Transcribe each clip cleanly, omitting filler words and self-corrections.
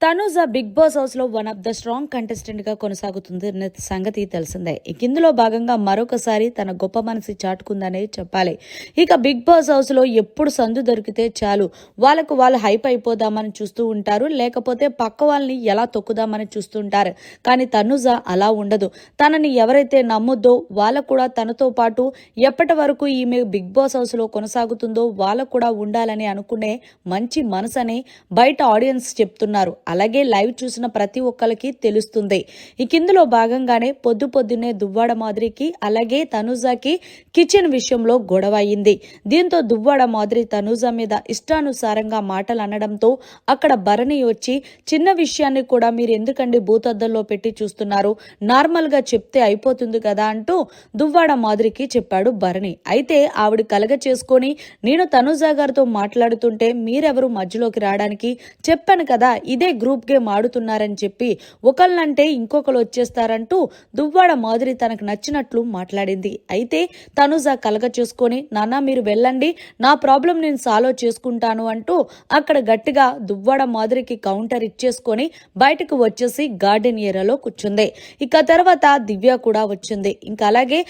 Tanuja big boss house లో one of the strong contestant గా కొనసాగుతుంది అనే సంగతి తెలిసిందే. ఇందులో భాగంగా మరొకసారి తన గొప్ప మనసు చాటుకుందనే చెప్పాలి. ఇక బిగ్ బాస్ హౌస్ లో ఎప్పుడు సందు దొరికితే చాలు వాళ్ళు హైప్ అయిపోదామని చూస్తూ ఉంటారు, లేకపోతే పక్క వాళ్ళని ఎలా తొక్కుదామని చూస్తుంటారు. కానీ తనుజ అలా ఉండదు. తనని ఎవరైతే నమ్ముద్దో వాళ్ళకు కూడా తనతో పాటు ఎప్పటి వరకు ఈమె బిగ్ బాస్ హౌస్ లో కొనసాగుతుందో వాళ్ళకు కూడా ఉండాలని అనుకునే మంచి మనసని బయట ఆడియన్స్ చెప్తున్నారు. అలాగే లైవ్ చూసిన ప్రతి ఒక్కరికి తెలుస్తుంది. ఇందులో భాగంగానే పొద్దున్నే దువ్వాడ మాదిరికి అలాగే తనుజాకి కిచెన్ విషయంలో గొడవ అయింది. దీంతో దువ్వాడ మాదిరి తనుజ మీద ఇష్టానుసారంగా మాటలు అనడంతో అక్కడ భరణి వచ్చి చిన్న విషయాన్ని కూడా మీరు ఎందుకండి భూతద్దంలో పెట్టి చూస్తున్నారు, నార్మల్ గా చెప్తే అయిపోతుంది కదా అంటూ దువ్వాడ మాదిరికి చెప్పాడు భరణి. అయితే ఆవిడ కలగ చేసుకొని నేను తనుజా గారితో మాట్లాడుతుంటే మీరెవరు మధ్యలోకి రావడానికి, చెప్పాను కదా ఇదే గ్రూప్ గేమ్ ఆడుతున్నారని చెప్పి ఒకళ్ళంటే ఇంకొకరు వచ్చేస్తారంటూ దువ్వాడ మాదిరి తనకు నచ్చినట్లు మాట్లాడింది. అయితే తనుజ కలగ చేసుకొని నాన్న మీరు వెళ్ళండి, నా ప్రాబ్లం నేను సాల్వ్ చేసుకుంటాను అంటూ అక్కడ గట్టిగా దువ్వాడ మాదిరికి కౌంటర్ ఇచ్చేసుకొని బయటకు వచ్చేసి గార్డెన్ ఏరియాలో కూర్చుంది. ఇక తర్వాత దివ్య కూడా వచ్చింది. ఇంకా అలాగే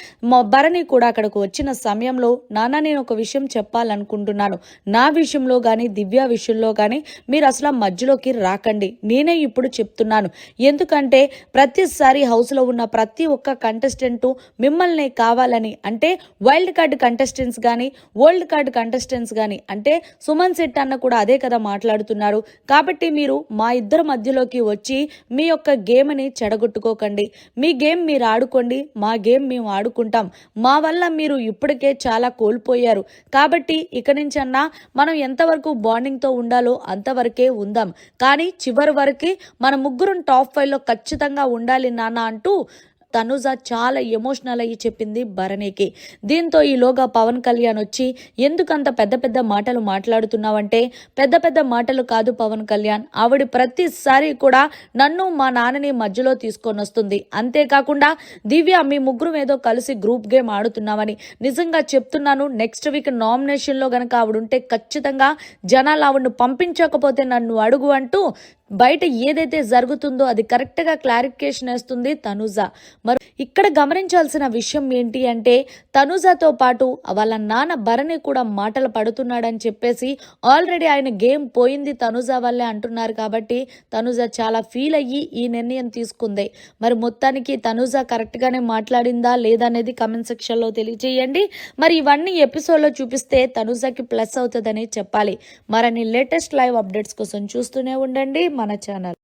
భరణి కూడా అక్కడికి వచ్చిన సమయంలో నాన్న నేను ఒక విషయం చెప్పాలనుకుంటున్నాను, నా విషయంలో గాని దివ్య విషయంలో గాని మీరు అసలు మధ్యలోకి రాకండి, నేనే ఇప్పుడు చెప్తున్నాను. ఎందుకంటే ప్రతిసారి హౌస్ లో ఉన్న ప్రతి ఒక్క కంటెస్టెంట్ మిమ్మల్ని కావాలని, అంటే వైల్డ్ కార్డ్ కంటెస్టెంట్స్ గాని ఓల్డ్ కార్డ్ కంటెస్టెంట్స్ గాని, అంటే సుమన్ శెట్టి అన్న కూడా అదే కదా మాట్లాడుతున్నారు. కాబట్టి మీరు మా ఇద్దరు మధ్యలోకి వచ్చి మీ యొక్క గేమ్ ని చెడగొట్టుకోకండి, మీ గేమ్ మీరు ఆడుకోండి, మా గేమ్ మేము ఆడుకుంటాం, మా వల్ల మీరు ఇప్పటికే చాలా కోల్పోయారు. కాబట్టి ఇక నుంచి అన్నా మనం ఎంతవరకు బాండింగ్ తో ఉండాలో అంతవరకే ఉందాం, కానీ చివరి వరకు మన ముగ్గురం టాప్ 5 లో ఖచ్చితంగా ఉండాలి నాన్న అంటూ తనుజ చాలా ఎమోషనల్ అయ్యి చెప్పింది భరణికి. దీంతో ఈలోగా పవన్ కళ్యాణ్ వచ్చి ఎందుకంత పెద్ద పెద్ద మాటలు మాట్లాడుతున్నావంటే, పెద్ద పెద్ద మాటలు కాదు పవన్ కళ్యాణ్, ఆవిడ ప్రతిసారి కూడా నన్ను మా నాన్నని మధ్యలో తీసుకొని వస్తుంది. అంతేకాకుండా దివ్య మీ ముగ్గురు ఏదో కలిసి గ్రూప్ గేమ్ ఆడుతున్నామని, నిజంగా చెప్తున్నాను నెక్స్ట్ వీక్ నామినేషన్ లో గనక ఆవిడ ఉంటే ఖచ్చితంగా జనాలు ఆవిడను పంపించకపోతే నన్ను అడుగు అంటూ బయట ఏదైతే జరుగుతుందో అది కరెక్ట్ గా క్లారిఫికేషన్ వేస్తుంది తనుజ. మరి ఇక్కడ గమనించాల్సిన విషయం ఏంటి అంటే, తనుజతో పాటు వాళ్ళ నాన్న భరణి కూడా మాటలు పడుతున్నాడని చెప్పేసి ఆల్రెడీ ఆయన గేమ్ పోయింది తనుజ వల్లే అంటున్నారు. కాబట్టి తనుజ చాలా ఫీల్ అయ్యి ఈ నిర్ణయం తీసుకుంది. మరి మొత్తానికి తనుజ కరెక్ట్ గానే మాట్లాడిందా లేదా అనేది కమెంట్ సెక్షన్ లో తెలియజేయండి. మరి ఇవన్నీ ఎపిసోడ్ లో చూపిస్తే తనుజకి ప్లస్ అవుతుందని చెప్పాలి. మరిన్ని లేటెస్ట్ లైవ్ అప్డేట్స్ కోసం చూస్తూనే ఉండండి మన ఛానల్.